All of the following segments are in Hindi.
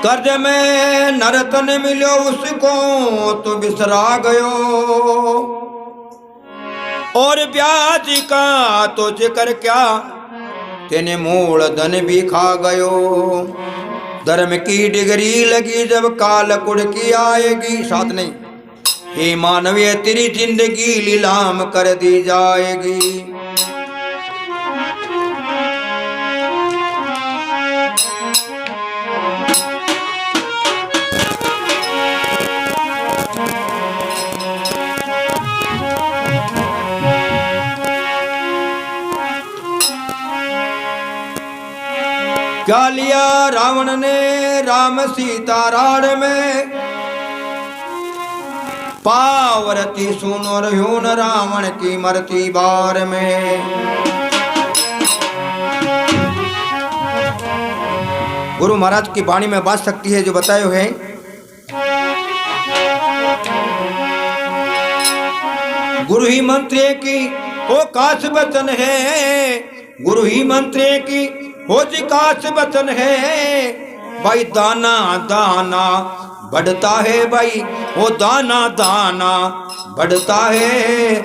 कर्ज में नरतन मिलो उसको तो बिसरा गयो, और ब्याज का तो जिक्र क्या, तेने मूल धन भी खा गयो। धर्म की डिग्री लगी जब काल कुड़ की आएगी, साथ नहीं, हे मानवीय तेरी जिंदगी लीलाम कर दी जाएगी। क्या लिया रावण ने राम सीता राड़ में, पावरती सुनो रह्यून रावण की मरती बार में। गुरु महाराज की वाणी में बात शक्ति है जो बताए हुए हैं। गुरु ही मंत्र की ओ काश वचन है, गुरु ही मंत्र की हो जी काश वचन है। भाई दाना दाना बढ़ता है, भाई वो दाना दाना बढ़ता है।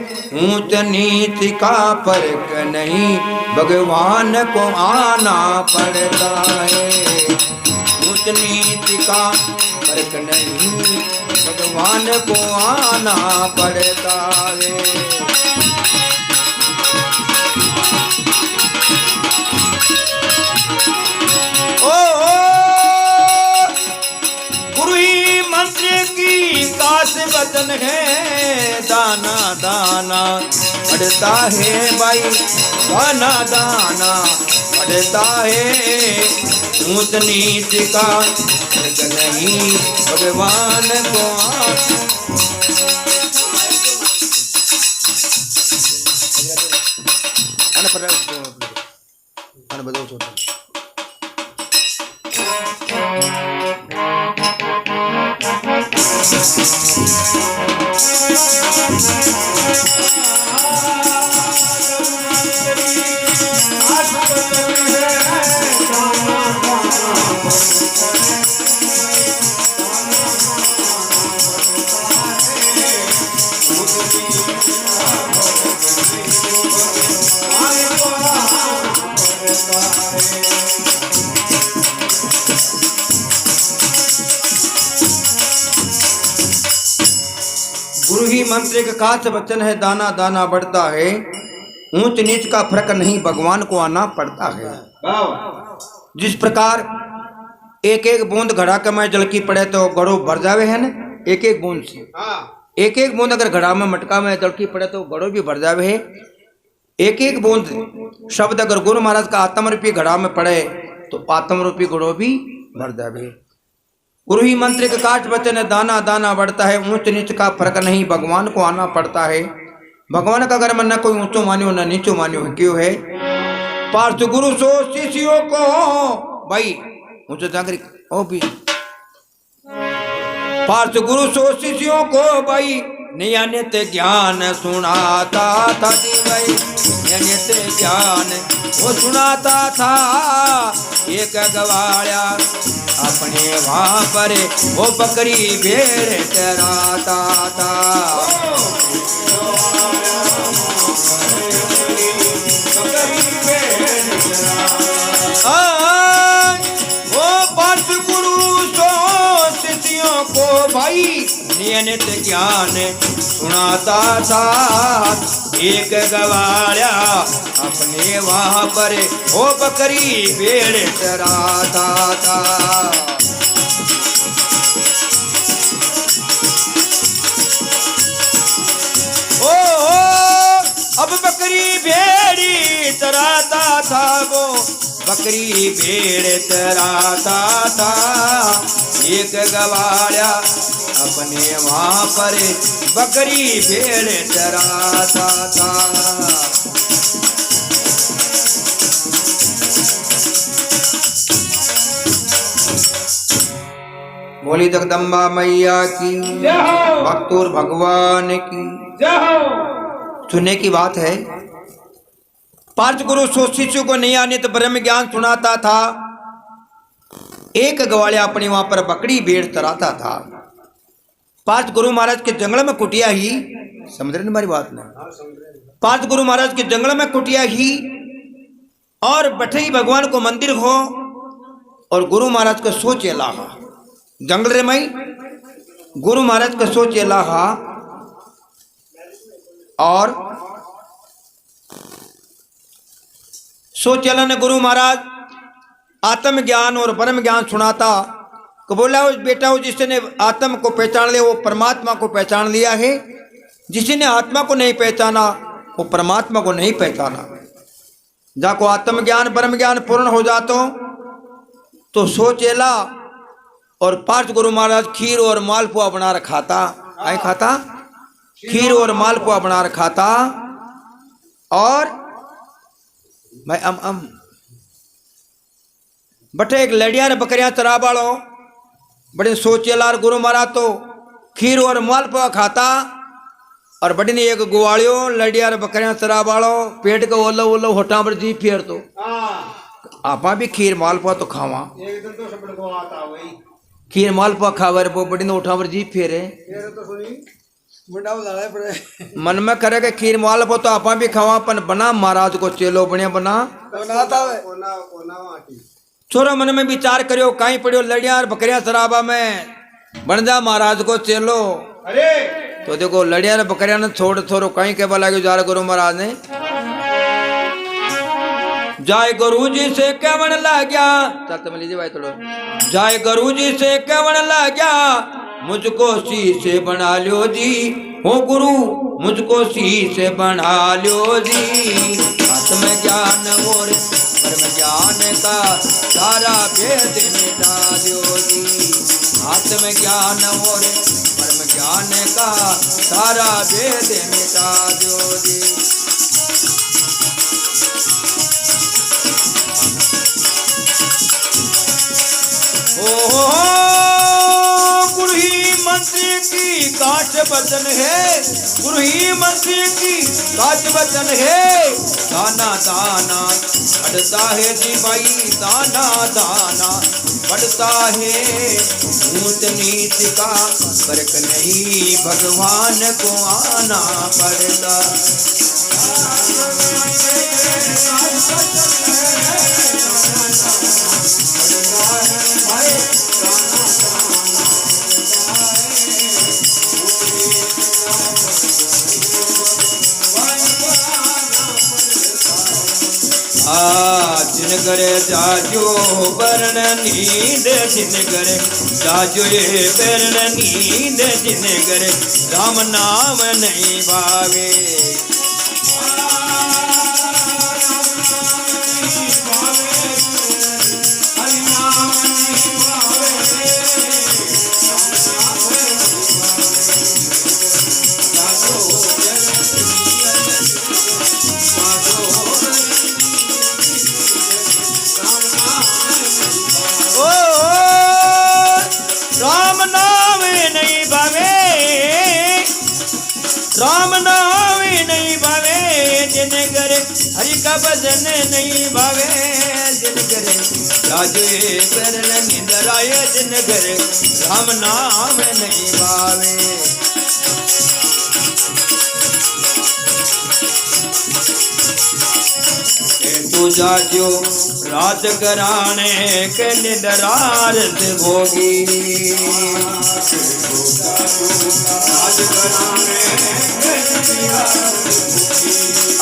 ऊंच नीच का फर्क नहीं, भगवान को आना पड़ता है। ऊंच नीच का फर्क नहीं, भगवान को आना पड़ता है। काश वचन है, दाना दाना बढ़ता है, भाई दाना दाना बढ़ता है। ऊंच नीच का फर्क नहीं, भगवान को गुरु ही मंत्र का काश वचन है, दाना दाना बढ़ता है। ऊंच नीच का फर्क नहीं, भगवान को आना पड़ता है। जिस प्रकार एक एक बूंद घड़ा के में जल की पड़े तो घड़ो भर जावे है ना, एक एक बूंद से। एक एक बूंद अगर घड़ा में मटका में जल की पड़े तो घड़ो भी भर जावे है। एक एक बूंद शब्द अगर गुरु महाराज का आत्म रूपी घड़ा में पड़े तो आत्म रूपी घड़ो भी भर जावे। गुरु ही मंत्र का काश वचन है, दाना दाना बढ़ता है। ऊंच नीच का फर्क नहीं, भगवान को आना पड़ता है। भगवान का अगर मन न कोई ऊंचो मान्यो न नीचो मान्यो है, क्यों है? पार्थ गुरु सो शिष्यों को, भाई ऊंचो जागरी ओ भी पार्थ गुरु सो शिष्यों को, भाई नियमित ज्ञान सुनाता था जी, भाई नियमित ज्ञान वो सुनाता था। एक गवाया अपने वहां पर वो बकरी भेड़ चराता था। वो पार्थ गुरु सो शिष्यों को, भाई नियमित ज्ञान सुनाता था। एक गवाया अपने वहां पर वो बकरी भेड़ चराता था। अब बकरी भेड़ी चराता था, वो बकरी भेड़ चराता था। एक गवाया अपने वहां पर बकरी भेड़ चराता था। बोली जगदम्बा मैया की, भक्तोर भगवान की। सुनने की बात है, पार्थ गुरु सो शिशु को नहीं आने तो ब्रह्म ज्ञान सुनाता था। एक ग्वालिया अपनी वहां पर बकरी भेड़ चराता था। पार्थ गुरु महाराज के जंगल में कुटिया ही, समझ रहे हमारी बात में, पार्थ गुरु महाराज के जंगल में कुटिया ही और बैठे ही भगवान को मंदिर हो और गुरु महाराज को सोचे लाहा जंगल रे मई गुरु महाराज को सोचे लाहा और सोचेला ने गुरु महाराज आत्म ज्ञान और ब्रह्म ज्ञान सुनाता को बोला उस बेटा जिसने आत्म को पहचान लिया वो परमात्मा को पहचान लिया है, जिसने आत्मा को नहीं पहचाना वो परमात्मा को नहीं पहचाना। जाको आत्म ज्ञान ब्रह्म ज्ञान पूर्ण हो जातो तो सोचेला और पार्थ गुरु महाराज खीर और मालपुआ बना रखा था। आई खाता खीर और मालपुआ बना रखा था और मैं बटे एक लड़िया ने बकरियां चरा बाड़ो बड़े सोचेला गुरु महाराज तो खीर और मालपुआ खाता और बड़ी ने एक गुवाड़ियो लड़िया रे बकरियां चरा बाड़ो पेट को ओलो ओलो होटा पर जी फेर तो आपा भी खीर मालपुआ तो खावा एक दिन तो सब को आता वही खीर मालपुआ खावर वो बड़ी ने उठा पर जी फेरे तो सुनी मुंडा उलाड़े पड़े मन में करे के खीर मालपुआ तो आपा भी खावा पन बना महाराज को चेलो बढ़िया बना बनाता है कोना आटी छोरो मन में विचार करियो कहीं पड़ियो लड़िया और बकरियां शराबा में बन जा महाराज को चेलो। अरे तो देखो लड़िया ने बकरिया ने छोड़ छोरो कहीं के बोला जा गुरु महाराज ने जाय गुरु जी से केवन ला गया चल तुम लीजिए भाई थोड़ा जाय गुरु जी से केवन ला गया मुझको सी से बना लियो जी हो गुरु मुझको सी से बना लियो जी। आत्म ज्ञान और ब्रह्म ज्ञान का सारा भेद मिटा दियो जी। आत्म ज्ञान और ब्रह्म ज्ञान का सारा भेद मिटा दियो जी। ओ गुरु ही मंत्री की काट बचन है, गुरु ही मंत्री की काट बचन है। दाना दाना बढ़ता है जी भाई दाना दाना बढ़ता है। ऊंच नीच का फर्क नहीं भगवान को आना पड़ता। जिन करे जाजो वर्ण नींद जिन करे जाजो ये वर्ण नींद जिन करे राम नाम नहीं भावे। राम नाम नहीं भावे जिन करे हरि का भजन नहीं भावे। जिन करे राजू पर निंदराय जिन करे राम नाम नहीं भावे। तू जाजो रात कराने के निदरार से भोगी।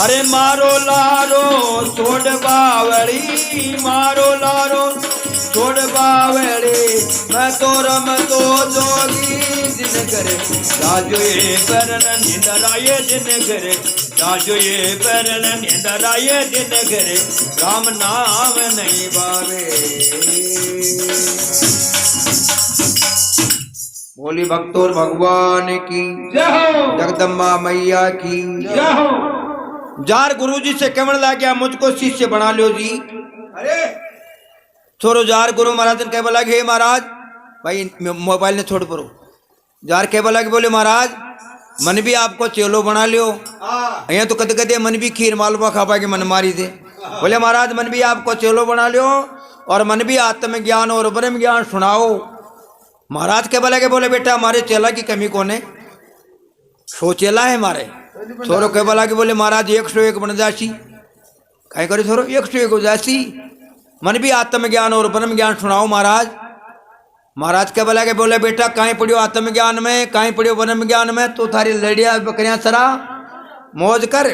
अरे मारो लारो छोड़ बावड़ी मारो लारो छोड़ बावड़ी मैं तो रम तो जोगी। जिन करे राजो ये परन निंदराये जिन करे राजो ये परन निंदराये जिन करे राम नाम नहीं भावे। बोली भक्तों भगवान की जगदम्बा मैया की। जार गुरु जी से कमण ला गया मुझको शिष्य बना लो जी। अरे छोरो जार गुरु महाराज ने कह बोला हे महाराज भाई मोबाइल ने छोड़ पड़ो। जार कह बोला कि बोले महाराज मन भी आपको चेलो बना लियो। हाँ यहाँ तो कदे कदे मन भी खीर मालवा खा पाए मन मारी थे। बोले महाराज मन भी आपको चेलो बना लियो और मन भी आत्मज्ञान और ब्रह्म ज्ञान सुनाओ। महाराज के बोले बेटा हमारे चेला की कमी कौन है? 100 चेला है हमारे। छोरो के बोला कि बोले महाराज 101 बन जासी। कहीं करे छोरो 101 हो जासी। मन भी आत्मज्ञान और ब्रह्म ज्ञान सुनाओ महाराज। महाराज के बोला कि बोले बेटा कहीं पढ़ियो आत्मज्ञान में, कहीं पढ़ियो ब्रह्म ज्ञान में, तो थारी लड़िया बकरियां सरा मौज कर।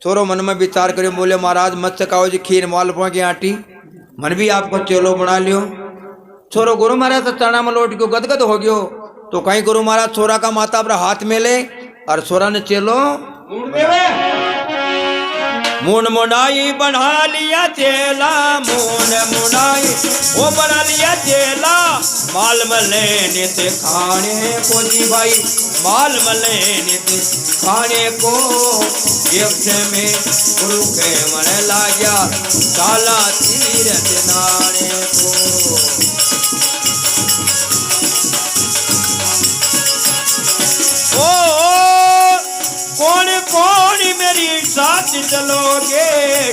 छोरो मन में विचार करियो। बोले महाराज मत चकाओ जी खीर मालपुआ की आटी। मन भी आपको चेलो बना लियो। छोरो गुरु महाराज तो चना में लौट गयो, गदगद हो गयो। तो कहीं गुरु महाराज छोरा का माता अपना हाथ में ले और छोरा ने चेलो मून मुनाई बना लिया चेला। मून मुनाई वो बना लिया चेला। माल मले नित खाने को जी भाई, माल मले नित खाने को। एक में गुरु के मन लाग्या काला तीरथ नाने को। कौन कौन मेरी साथ चलोगे?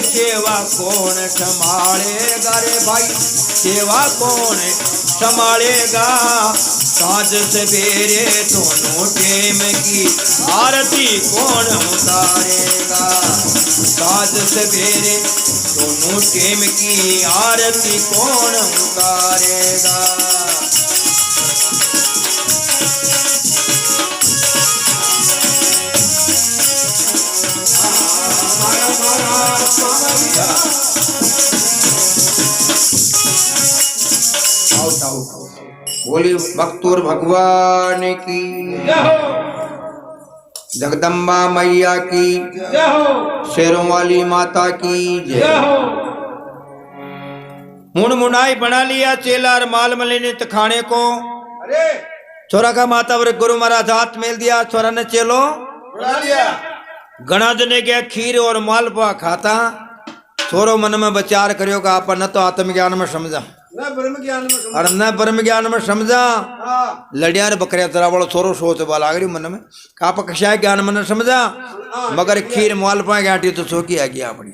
सेवा कौन संभालेगा रे भाई? सेवा कौन संभालेगा? साँझ सवेरे दोनों टेम की आरती कौन उतारेगा? साँझ सवेरे दोनों टेम की आरती कौन उतारेगा? बोली भक्तुर भगवान की, जगदम्बा मैया की, शेरों वाली माता की जय। मुन मुनाई बना लिया चेला और माल मलिनित खाने को। अरे छोरा का माता वर गुरु महाराज हाथ मेल दिया। छोरा ने चेलो बना लिया। गणा जने गया खीर और मालपुआ खाता। छोरो मन में विचार करियो का आप न तो आत्मज्ञान में समझा ना ब्रह्म ज्ञान में समझ। और न ब्रह्म ज्ञान में समझा। हाँ लड़िया रे बकरिया तेरा बड़ो छोरो सोच वाला आ गई मन में का कक्षा ज्ञान मन समझा। मगर खीर मालपुआ की आटी तो सो की आ गया अपनी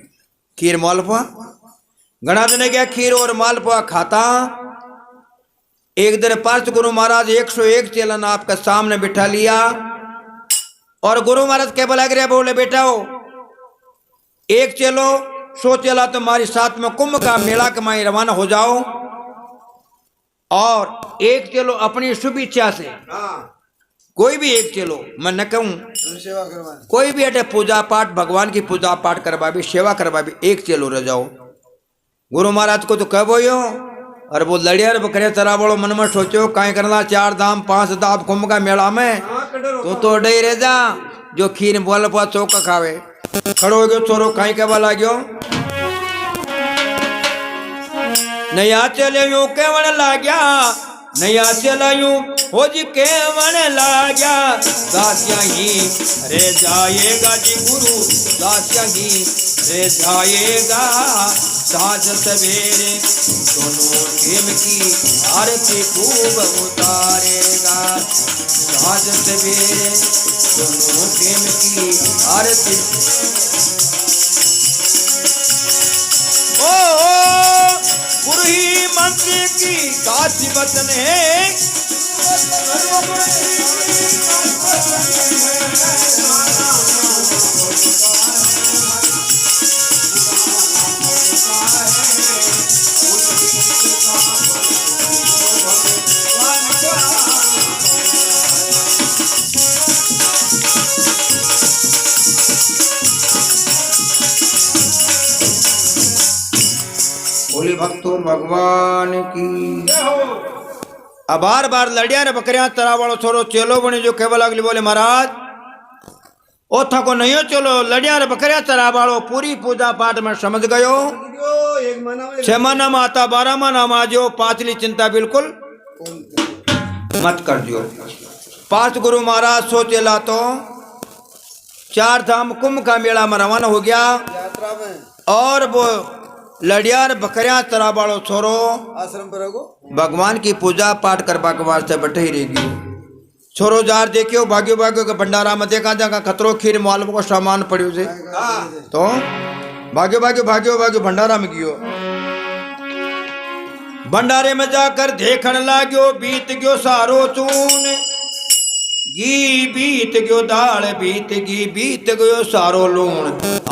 खीर मालपुआ। गणा जने गया खीर और मालपुआ खाता। एक दिन पार्थ गुरु महाराज 101 चेलन आपके सामने बिठा लिया और गुरु महाराज के बोला गया बोले बेटा हो एक चेलो 100 चेला तुम्हारी साथ में कुंभ का मेला कमाई रवाना हो जाओ और एक चेलो अपनी शुभ इच्छा से हाँ कोई भी एक चेलो मैं न कहूं सेवा करवाए। कोई भी अटे पूजा पाठ भगवान की पूजा पाठ करवा भी सेवा करवा भी एक चेलो रह जाओ। गुरु महाराज को तो कह बोयो और वो लड़िया बकरे तरा बड़ो मन में सोचो कहीं करना 4 धाम 5 धाम कुंभ का मेला में तो डे रह जा जो खीर बोल पा चौका खावे खड़ो हो गयो। छोरो कहीं के वाला गयो नया चले यूं केवण लाग्या नया चलायूं हो जी केवण लाग्या। दासिया ही रे जाएगा जी गुरु दासिया ही रे जाएगा। साँझ सवेरे दोनों टेम की आरती खूब उतारेगा। साँझ सवेरे दोनों टेम की आरती गुरु ही मंत्र की काशी वचन है। बोले भक्तों भगवान की। अब बार बार लड़िया ने बकरियां तरा वालो छोरो चेलो बने जो केवल अगली बोले महाराज ओ था को नहीं चलो लड़िया ने बकरियां तरा वालो पूरी पूजा पाठ में समझ गयो। 6 महीना में आता 12 महीना में आजो पांचली चिंता बिल्कुल मत कर दियो। 5 गुरु महाराज सोचेला तो 4 धाम कुंभ का मेला में रवाना हो गया यात्रा में और वो लड़ियार बकरियां तरा बाड़ो छोरो आश्रम पर रहो भगवान की पूजा पाठ करवा के वास्ते बैठे ही रहेगी। छोरो जार देखियो भाग्यो भाग्यो के भंडारा में देखा जागा खतरो खीर मालवो को सामान पड़ियो से तो भाग्यो भाग्यो भाग्यो भाग्यो भंडारा में गयो भंडारे में जाकर देखन लाग्यो बीत गयो सारो चून घी बीत गयो दाल बीत गी बीत गयो सारो लूण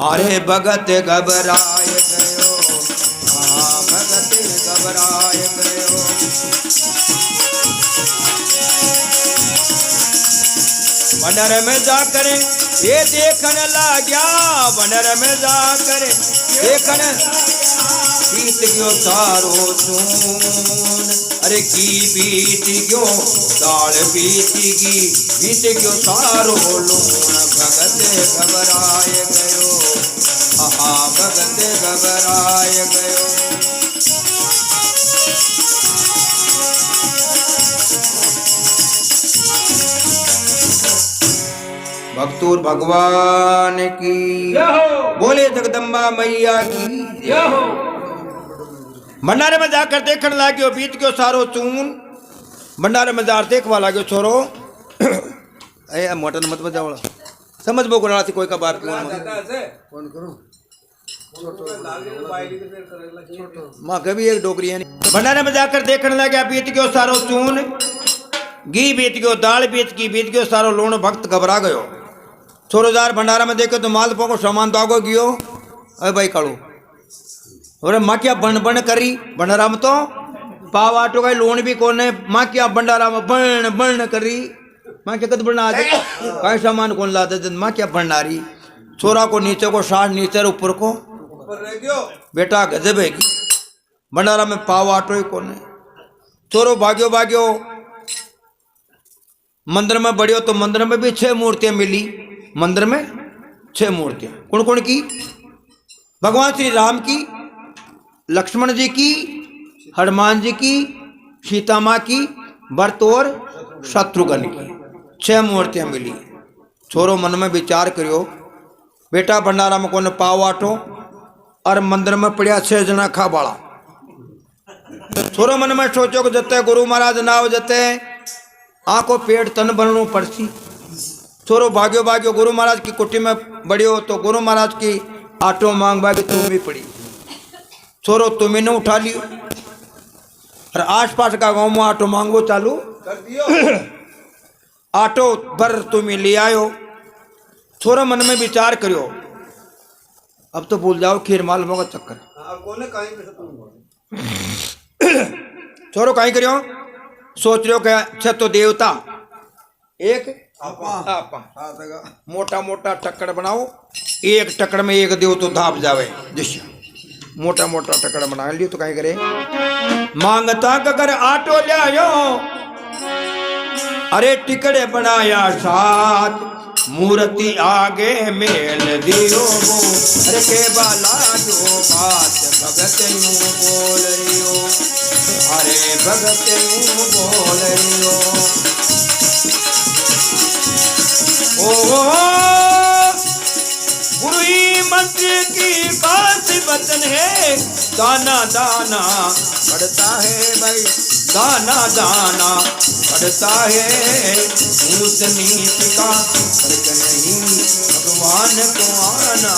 अरे भगत घबराए गयो भगत घबराए गयो भंडारे में जाकर ये देखन लाग्या भंडारे में जाकर देखन बीत गयो सारो चून अरे की बीत गयो दाल बीत गी बीत गयो सारो लूण भगत घबराए गयो भगत घबराए गयो भक्तूर भगवान की बोले जगदम्बा मैया की भंडारे में जाकर देखने लाग्यो बीत गयो सारो चून भंडारे में जार देखवा लाग्यो छोरो ए मोटन मत बजाओ समझ बो कोना थी कोई का बात फोन करो मां कभी एक डोकरी है भंडारे में जाकर देखने लगा बीत गयो सारो चून घी बीत गयो दाल बीत गयो सारो लूण भक्त घबरा गयो छोरो जार भंडारा में देखो तो माल को सामान दागो गयो अरे भाई काड़ू अरे माँ क्या बन बन करी भंडारा में तो पाव आटो का लूण भी कोने माँ क्या भंडारा में बन बन करी माँ क्या कद बना दे कई सामान कौन ला दे माँ क्या भंडारी छोरा को नीचे को सास नीचे ऊपर को बेटा गजब है भंडारा में पाव आटो ही कोने छोरो भाग्यो भाग्यो मंदिर में बढ़ियो तो मंदिर में भी 6 मूर्तियां मिली मंदिर में 6 मूर्तियां कौन कौन की भगवान श्री राम की लक्ष्मण जी की हनुमान जी की सीता माँ की भरत और शत्रुघ्न की 6 मूर्तियां मिली छोरो मन में विचार करियो बेटा भंडारा में कौन पाव आटो और मंदिर में पड़िया 6 जना खा बाड़ा छोरो मन में सोचो कि जते गुरु महाराज ना हो जते आंखों पेट तन बनू पड़सी छोरो भाग्यो भाग्यो गुरु महाराज की कुटी में बढ़ियो तो गुरु महाराज की आटो मांग बागी तुम भी पड़ी छोरो तुम्हें ने उठा लियो और आसपास का गांव में आटो मांगो चालू कर दियो आटो भर तुम्हें ले आयो छोरो मन में विचार करियो अब तो भूल जाओ खीर मालवो का चक्कर कोने कहीं पे तुम छोरो कहीं करियो सोच रहे हो क्या अच्छा तो देवता एक आपा मोटा मोटा टक्कड़ बनाओ एक टक्कड़ में एक देव तो धाप जावे जिस मोटा मोटा टक्कड़ बना लियो तो कहीं करे मांगता कर आटो ले आयो अरे टिकड़े बनाया साथ मूर्ति आगे मेल दियो वो अरे के बाला जो बात भगत यूं बोल रियो अरे भगत यूं बोल रियो ओ गुरु ही मंत्र की बात वचन है दाना दाना बढ़ता है भाई दाना दाना बढ़ता है ऊंच नीच का फर्क नहीं भगवान को आना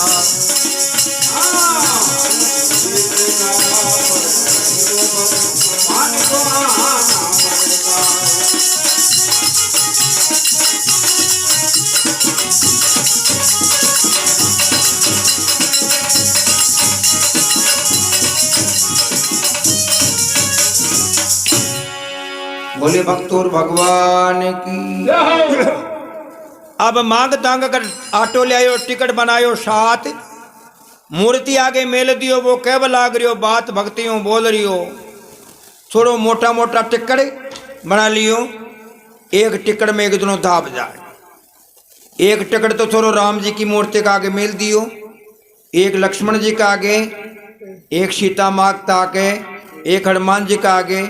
बोले भक्तोर भगवान की अब मांग तांग कर आटो ले आयो टिकट बनायो साथ मूर्ति आगे मेल दियो वो कह लाग रियो बात भक्तियों बोल रियो छोड़ो मोटा मोटा टिकट बना लियो एक टिकट में एक दोनों धाप जाए एक टिकट तो छोड़ो राम जी की मूर्ति का आगे मेल दियो एक लक्ष्मण जी का आगे एक सीता माँ का आगे एक हनुमान जी का आगे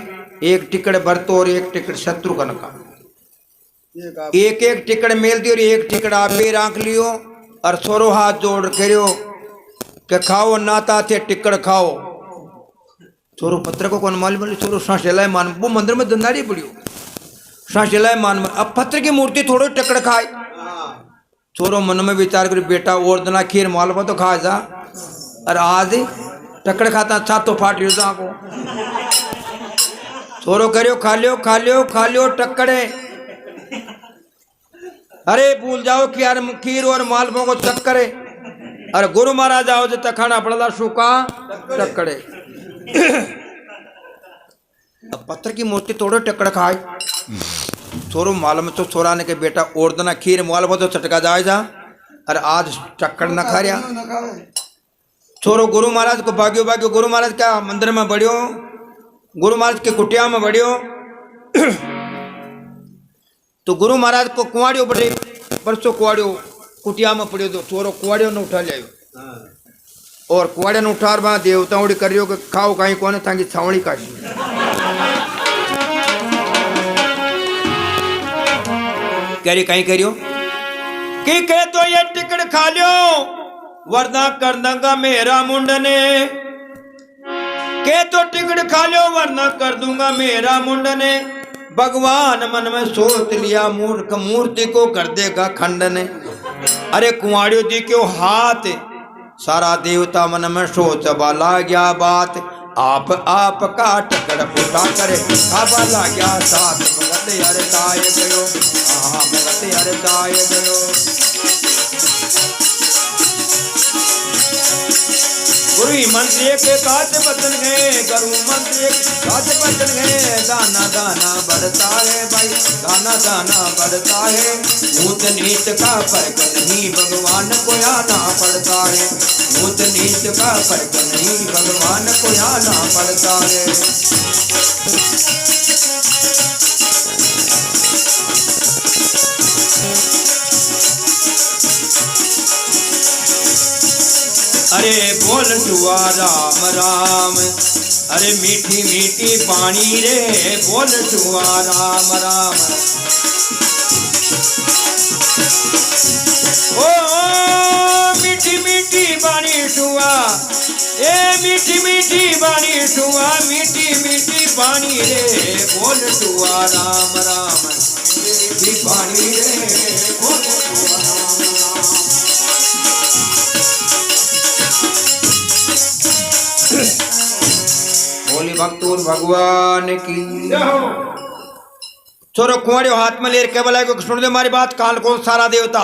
एक टिकट भरत और एक टिकट शत्रुघ्न का एक एक टिकट मेल दियो और एक टिकट आप भी राख लियो और छोरो हाथ जोड़ करियो कि खाओ नाता थे टिकट खाओ छोरो पत्र को कौन मालूम छोरो सांसेला मान वो मंदिर में दंदारी पड़ियो साचिला मान में अब पत्थर की मूर्ति थोड़ो टकड़ खाए छोरो मन में विचार कर बेटा और दना खीर मालवा तो खा जा और आज टकड़ खाता छात तो फाट जा को छोरो करियो खा लियो टक्कड़े अरे भूल जाओ कि यार खीर और मालवों को चक्करे अरे गुरु महाराज आओ जो तखाना पड़ला सूखा टक्कड़े अब पत्थर की मूर्ति तोड़ो टक्कड़ खाए छोरो मालूम तो छोरा ने के बेटा और दना खीर मालवा तो चटका जाए जा अरे आज टक्कड़ न खा रहा छोरो गुरु महाराज को भाग्यो गुरु महाराज क्या मंदिर में बढ़ियो गुरु महाराज के कुटिया में बढ़ियो तो गुरु महाराज को कुआड़ियो बड़े परसों कुआड़ियो कुटिया में पड़ियो तो छोरो कुआड़ियो ने उठा लियो और कुआड़े ने उठार वहां देवता उड़ी करियो कि खाओ कहीं कोने ताकि छावड़ी काटी करी कहीं करियो कि कह तो ये टिकट खा लियो वरना कर दूंगा मेरा मुंडने के तो टिकट खा लो वरना कर दूंगा मेरा मुंडने भगवान मन में सोच लिया मूर्ख मूर्ति को कर देगा खंडन अरे कुआड़ियों दी क्यों हाथ सारा देवता मन में सोच बाला गया बात आप का टकड़ फूटा करे खाबा गया साथ मगत यार ताए गयो मगत यार ताए गयो गुरु मंत्र के काज बचन गए गुरु मंत्र काज बचन गए दाना दाना बढ़ता है भाई दाना दाना बढ़ता है ऊंच नीच का फर्क नहीं भगवान को आना पड़ता है ऊंच नीच का फर्क नहीं भगवान को आना पड़ता है अरे बोल जुआ राम राम अरे मीठी मीठी पानी रे बोल जुआ राम राम ओ मीठी मीठी बानी जुआ ए मीठी मीठी बानी जुआ मीठी मीठी पानी रे बोल जुआ राम राम मीठी पानी रे बोल जुआ राम बोली भक्तूर भगवान की छोरो कुआड़ियों हाथ में ले के बोला कि सुन दे हमारी बात काल को सारा देवता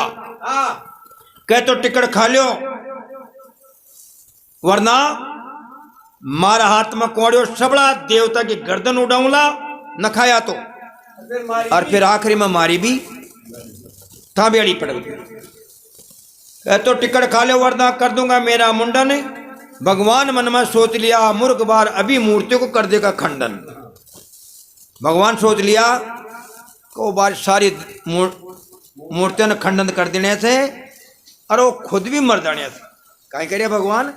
कह तो टिकट खा लियो वरना मारा हाथ में कुआड़ियों सबड़ा देवता की गर्दन उड़ाऊंगा न खाया तो और फिर आखिरी में मारी भी था बेड़ी पड़ गई कह तो टिकट खा लियो वरना कर दूंगा मेरा मुंडन भगवान मन में सोच लिया मूर्ख बार अभी मूर्ति को कर देगा खंडन भगवान सोच लिया को बार सारी मूर्तियों ने खंडन कर देने से और वो खुद भी मर जाने से कहीं करे भगवान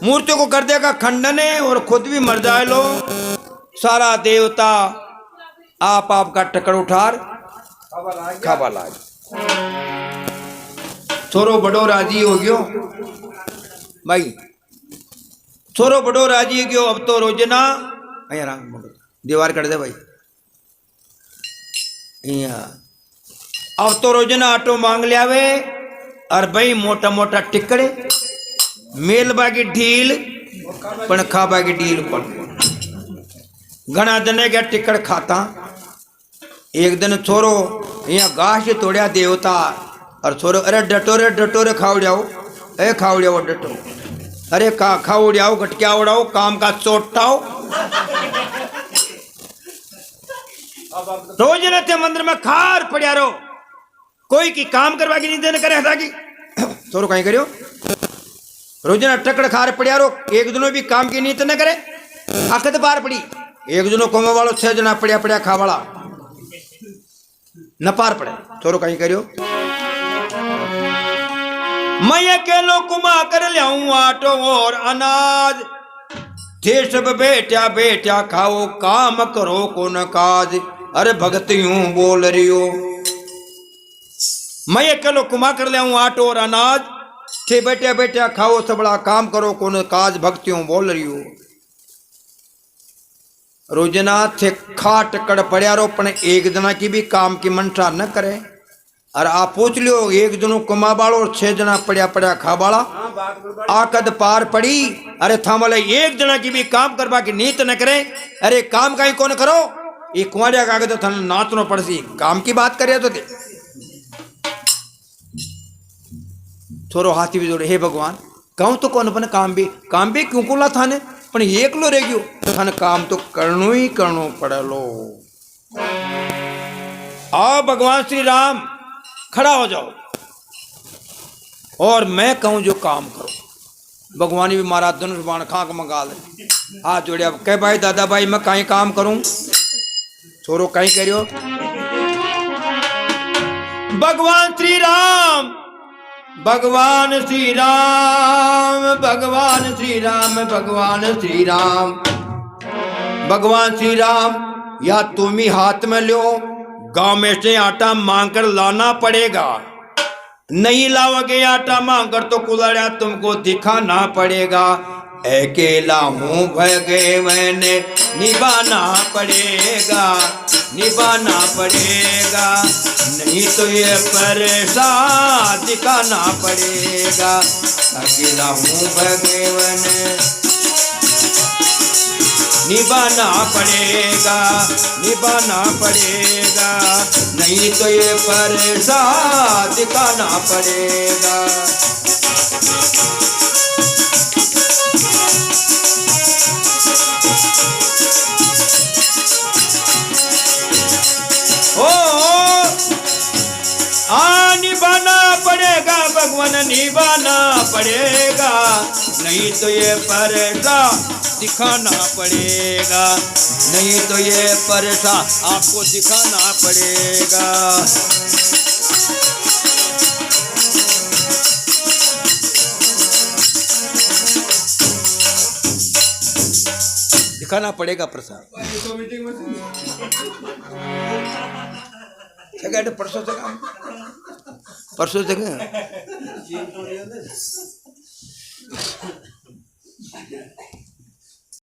मूर्तियों को कर देगा खंडन और खुद भी मर जाए लो सारा देवता आप का टक्कर उठार खाबा लाग छोरो बड़ो राजी हो गयो भाई छोरो बड़ो राजी हो गयो अब तो रोजना दीवार कर दे भाई अब तो रोजना आटो मांग लिया वे और भाई मोटा मोटा टिकड़े मेलबा की ढील पण खाबा की ढील पण घना जने के टिकड़ खाता एक दिन छोरो यहाँ घास तोड़िया देवता और छोरो अरे डटोरे खाओ डटो अरे खाओ गटकिया उड़ाओ काम का चोटाओ रोज रहते मंदिर में खार पड़िया रो कोई की काम करवा की नहीं देने करे था कि छोरो कहीं करियो रोजना टकड़ खार पड़िया रो एक दिनों भी काम की नीत न करे आखत बार पड़ी एक दिनों कोमा वालो 6 जना पड़िया खावाला न पार पड़े छोरो कहीं करियो मैं अकेलो कुमा कर लियाऊं आटो और अनाज थे सब बेटा खाओ काम करो को न काज अरे भगत यूं बोल रही हो मैं अकेलो कुमा कर लियाऊं आटो और अनाज थे बेटा खाओ सबड़ा काम करो को न काज भक्तियों बोल रही हो रोजना थे खाट कड़ पड़िया रो पण एक जना की भी काम की मंशा न करे। और आप पूछ लियो एक जनो कमा बाड़ो और 6 जना पड़िया पड़िया खा बाड़ा आकद पार पड़ी। अरे था वाले एक जना की भी काम करवा की नीत न करे। अरे काम कहीं कौन करो ये कुआरिया कागज तो थाने नाचनो पड़सी काम की बात करे तो दे छोरो हाथी भी जोड़े हे भगवान कहूँ तो कौन अपन काम भी क्यों कोला थाने पण एकलो रह गयो थाने काम तो करनो ही करनो पड़ेलो। आओ भगवान श्री राम खड़ा हो जाओ और मैं कहूं जो काम करो। भगवान भी मारा धनुष बाण खाक मंगा ले हाथ जोड़िया कह भाई दादा भाई मैं कहीं काम करूं छोरो कहीं करियो। भगवान श्री राम भगवान श्री राम भगवान श्री राम भगवान श्री राम भगवान श्री राम या तुम ही हाथ में लो गांव में से आटा मांग कर लाना पड़ेगा। नहीं लाओगे आटा मांग कर तो कुलाड़ा तुमको दिखाना पड़ेगा। अकेला हूँ भगे मैंने निभाना पड़ेगा निभाना पड़ेगा नहीं तो ये परेशान दिखाना पड़ेगा। अकेला हूँ भगे मैंने निभाना पड़ेगा नहीं तो ये परेशान दिखाना पड़ेगा। निभाना पड़ेगा भगवान निभाना पड़ेगा नहीं तो ये परेशान दिखाना पड़ेगा नहीं तो ये परेशान आपको दिखाना पड़ेगा। दिखाना पड़ेगा प्रसाद परसों जगह